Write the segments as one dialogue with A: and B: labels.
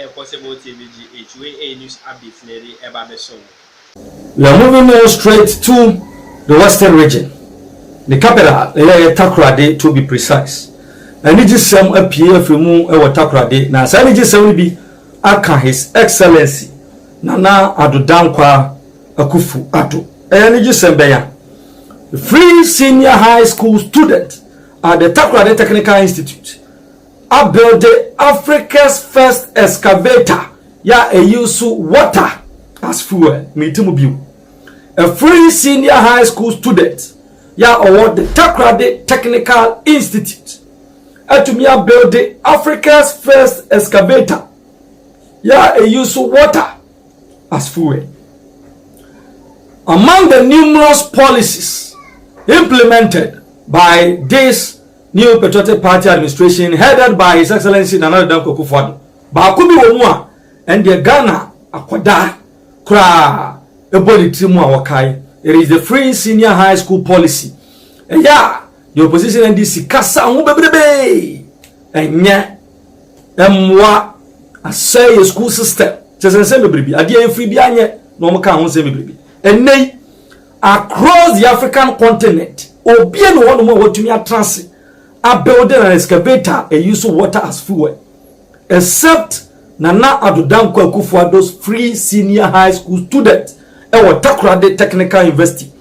A: possible TVGH we news updates nearly about the song.
B: We are moving now straight to the western region. The capital, Takoradi to be precise. And it is some appear from Takoradi. Now, so it is be aka His Excellency Nana Addo Dankwa Akufu Addo. And it is a free senior high school student at the Takoradi Technical Institute. I built Africa's first excavator. Ya a use water as fuel. A free senior high school student. Ya award the Takoradi Technical Institute. To me build Africa's first excavator. Ya a use water as fuel. Among the numerous policies implemented by this new Patriotic Party administration headed by His Excellency Nana Addo Dankwa Akufo-Addo, Bakubi Womua and the Ghana Akwada Kra Eboli Timu Awakai. It is the free senior high school policy. And yeah, the opposition NDC Kasa Umbebrebe and yeah, Mwa a say school system. Just say me baby. Adia free bianye no mo kan ho say me baby. And nay across the African continent, obia no one more watumi atranse a building an excavator and use water as fuel. Except Nana Addo Dankwa Akufo-Addo's free senior high school student e wo Takoradi Technical University.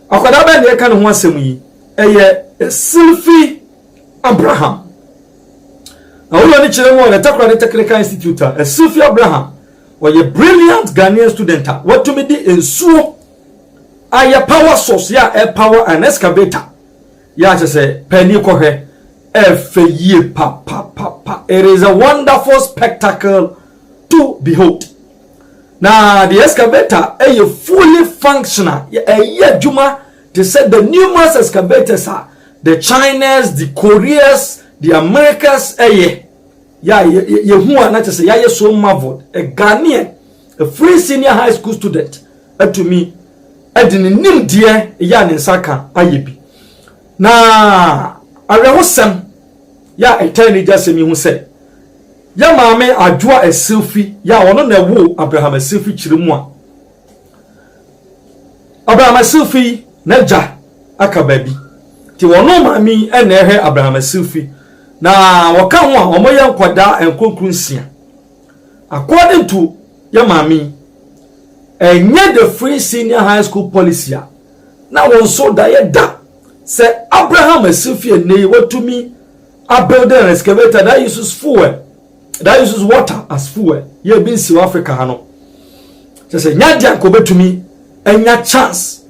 B: Akwada ba ne kan ho asem yi eye Sylvie Abraham. Awulo ni chire mo the Takoradi Technical Institute a Sylvie Abraham was a brilliant Ghanaian student. What to me di ensuo aye power source ya air power and excavator. Ya say penny kohe ye pa. It is a wonderful spectacle to behold. Now the excavator is fully functional. Juma they said the numerous excavators are the Chinas, the Koreas, the Americas. Not to say so marveled. A Ghanaian, a free senior high school student, to me, I didn't name dear Yan in Saka Ayebi. Na arewosem ya eternity just me who say ya maame adwoa a selfie ya ono na wo Abraham a selfie chirimu a Abraham a selfie na ja aka baby ti wono maame e na ehe Abraham a selfie na woka ho a omo ya nkwada enkonkrunsia according to ya maame enye the free senior high school policy na won so da ye da say Abraham a selfie ne what to me a builder and excavator that uses fuel, that uses water as fuel. You have been South Africa, hano. Just say Nyadia kobe to me, and your chance.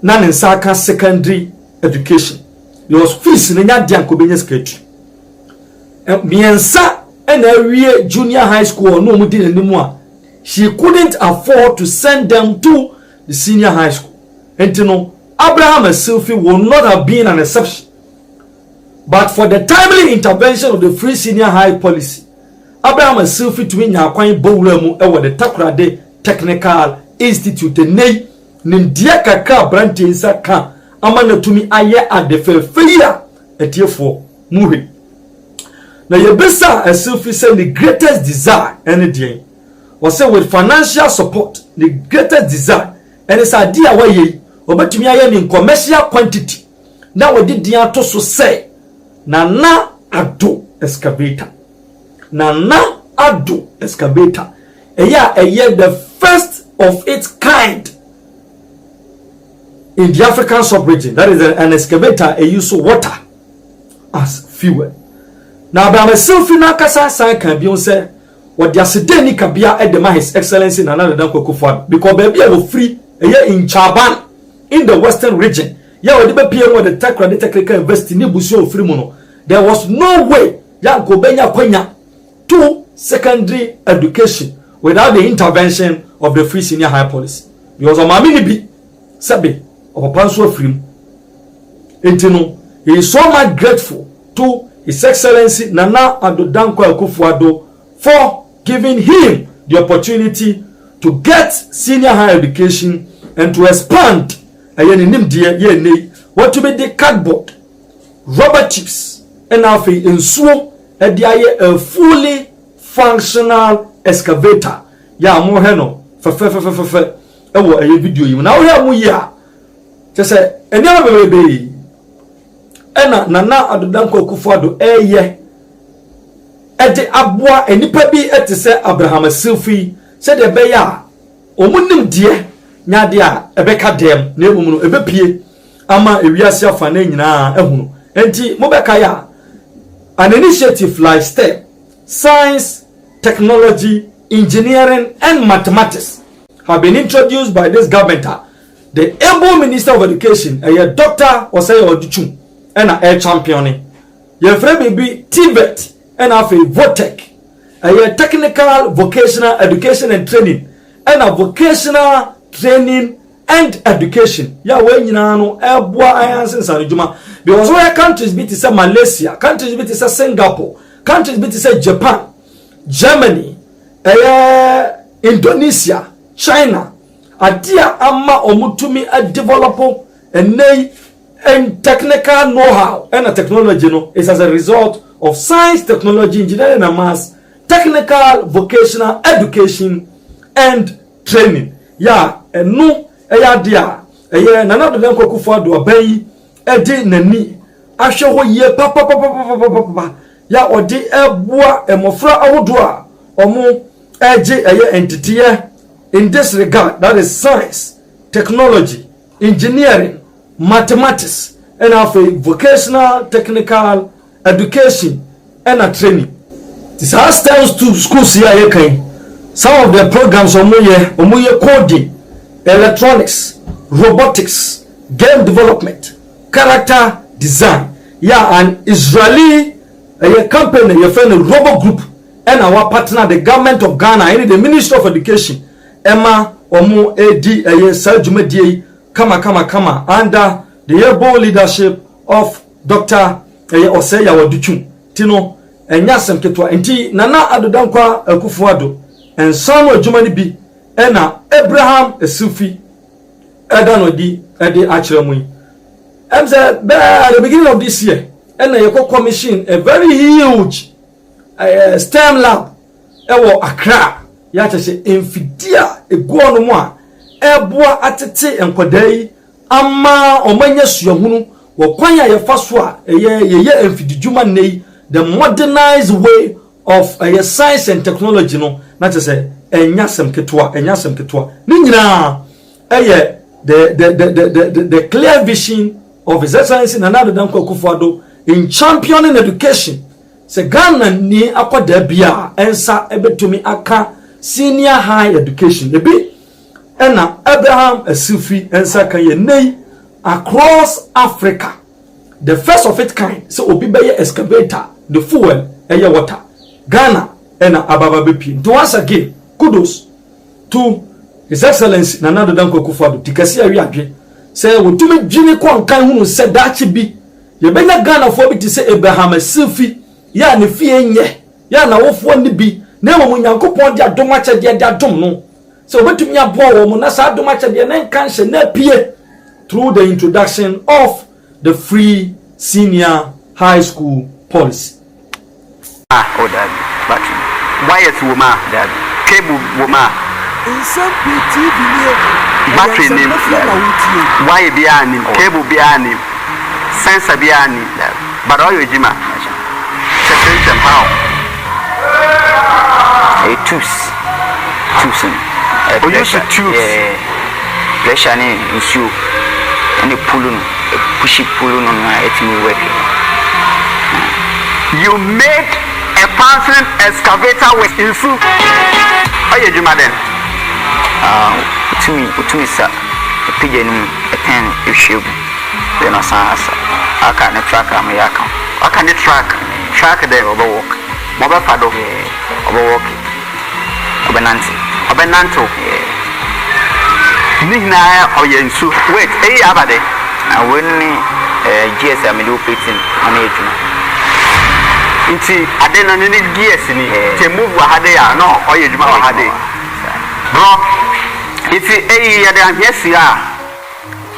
B: Nan in Saka secondary education. There was fees in Nyadia kobe skate. And Miensa and a junior high school no mudi anymore. She couldn't afford to send them to the senior high school. And you know, Abraham and Sylvie would not have been an exception. But for the timely intervention of the free senior high policy, Abraham and Sylvie to me nyakwan bowlemu e wo the Takoradi Technical Institute nei ndia kakra branch insa ka amana to me aye adefefeya etiefo muhi. Na yebesa and Sylvie say the greatest desire any day was say with financial support the greatest desire and it's idea why ye obetumi aye in commercial quantity na we did dia to so say Nana Addo excavator. Nana Addo excavator. The first of its kind in the African sub-region. That is an excavator a use of water as fuel. Now, by myself in Akasa, I can be on say what the Asideni Kabia at the His Excellency Nana Addo Dankwa Akufo-Addo because baby I will free a year in Chaban in the western region. Ya odibe PM with the Takoradi Technical University ni busu free mono. There was no way ya kobenya kwenya to secondary education without the intervention of the free senior high policy. Because o mami ni bi sabe o panso free. Entino he is so much grateful to His Excellency Nana Addo Dankwa Akufo-Addo for giving him the opportunity to get senior higher education and to expand what to be the cardboard, rubber chips, and now in so a fully functional excavator ya mo he no fe ewo eye video yi na wo he mu yi a je se eni ma bebe ena nana adodanko Akufo-Addo eye ede aboa enipa bi etese Abraham Silfi se de be ya omunim de nyade a ebeka dem na emum no ebepie ama ewiase afa na nyina ehunu enti mobeka ya an initiative like STEM, science, technology, engineering and mathematics have been introduced by this government. The able Minister of Education, Dr. Osei Oduchum, and a champion. Your friend may be TVET and a VOTEC, a technical vocational education and training, and a vocational training and education. Ya we nyina no eboa ayanse sanjuma because where countries be to say Malaysia, countries be to say Singapore, countries be to say Japan, Germany, Indonesia, China, adia ama omutumi a develop and technical know-how and a technology no is as a result of science, technology, engineering and maths, technical, vocational education and training. Ya no eya dia nana Adodanko Akufo-Addo abayi edi nani ahwe ho ye papa ya odi eboa emofra awodo a omo eje entity in this regard, that is science, technology, engineering, mathematics and vocational, technical education and a training. This has stems to schools here kind. Some of the programs omoye coding, electronics, robotics, game development, character design. Yeah, an Israeli company, your friend Robo Group, and our partner, the government of Ghana, and the Ministry of Education, Emma Omo Edi Sajumedi Kama under the able leadership of Dr. Osei Oduchum. Tino enyasem ketwa enti nana Adodanko Akufo-Addo and son of Jumani bi ena Abraham Silfi edanodi ede achiremui. Em say at the beginning of this year ena yeko commission a very huge STEM lab ewo Accra ya tese enfidia eguo no mu a eboa atete enkodai ama omanya suahunu wo kwanya ye faso a ye enfidijuma nei the modernized way of science and technology no na tese enyasem ketwa ni nyina the clear vision of His Excellency Nana Adodanko Akufo-Addo in championing education. Se Ghana ni akwada bia ensa ebetumi aka senior high education ebi ena Abraham Silfi ensa kan ye nei across Africa, the first of its kind. So obi be excavator, the fuel water Ghana ena ababa bepi. To once again kudos to His Excellency Nana Adodanko Akufo-Addo tikasi awi adwe say wotumi dwini kwankan hunu se dachi bi ye benya Ghana fo bi ti say Abraham Silfi ya ne fie nye ya na wofo ne bi na emo Nyankopon dia dom achede dia dom no so obetumi aboa wo mo na sa dom achede na nkan hye na pie through the introduction of the free senior high school policy.
C: Oh dad, but wires woman, dad, cable woman,
D: in some TV
C: battery name, wire behind him, cable behind him, sensor behind him, but all your jima. Separation how?
E: A choosing.
C: Oh, you should choose.
E: Pressure in shoe. And you push it on it will work.
C: You made a functioning excavator with insu. How you do then?
E: To me, sir. A pigeon, a pen, you should. Then I can't track my account.
C: I can track them overwalk. Mobile paddle overwalk. Obenanto. Nina or Yensu. Wait, hey, Abade.
E: I wouldn't GSM do fitting on it.
C: I didn't need gears in it. To move Wahade, no, or you do Wahade. Bro, if you a yes, you are.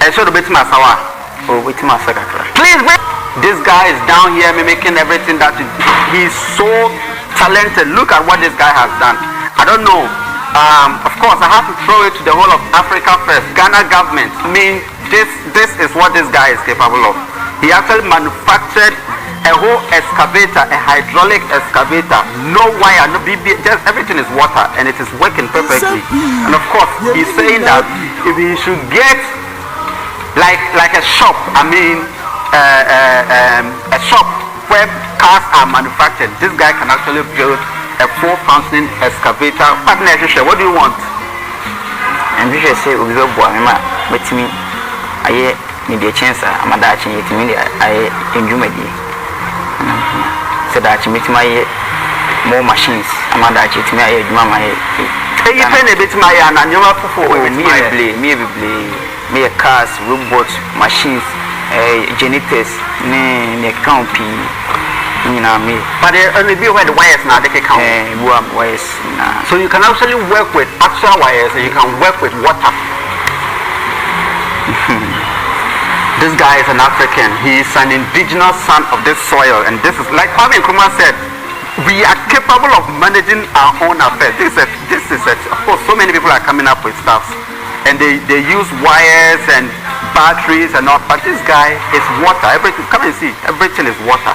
C: I should have been my sour.
E: Oh, with my secretary.
C: Please, this guy is down here mimicking everything that he's so talented. Look at what this guy has done. I don't know. Of course, I have to throw it to the whole of Africa first. Ghana government. I mean, this is what this guy is capable of. He actually manufactured a whole excavator, a hydraulic excavator, no wire, no BB, just everything is water, and it is working perfectly. And of course, he's saying that if he should get like a shop, I mean, a shop where cars are manufactured, this guy can actually build a full functioning excavator. What do you want?
E: And we should say, we go, boy, but me, I need a chance. I'm a Dutch, and I enjoy it. So that you meet my more machines. I'm a Dutch, it's me, Mama.
C: You pay a bit my and you are for
E: me, cars, robots, machines, generators, ne company. You know me,
C: but only be where the wires now they can count.
E: Wires.
C: So you can actually work with actual wires and you can work with water. This guy is an African. He is an indigenous son of this soil, and this is like Kwame Nkrumah said. We are capable of managing our own affairs. This is of course, so many people are coming up with stuff, and they use wires and batteries and all. But this guy is water. Everything. Come and see. Everything is water.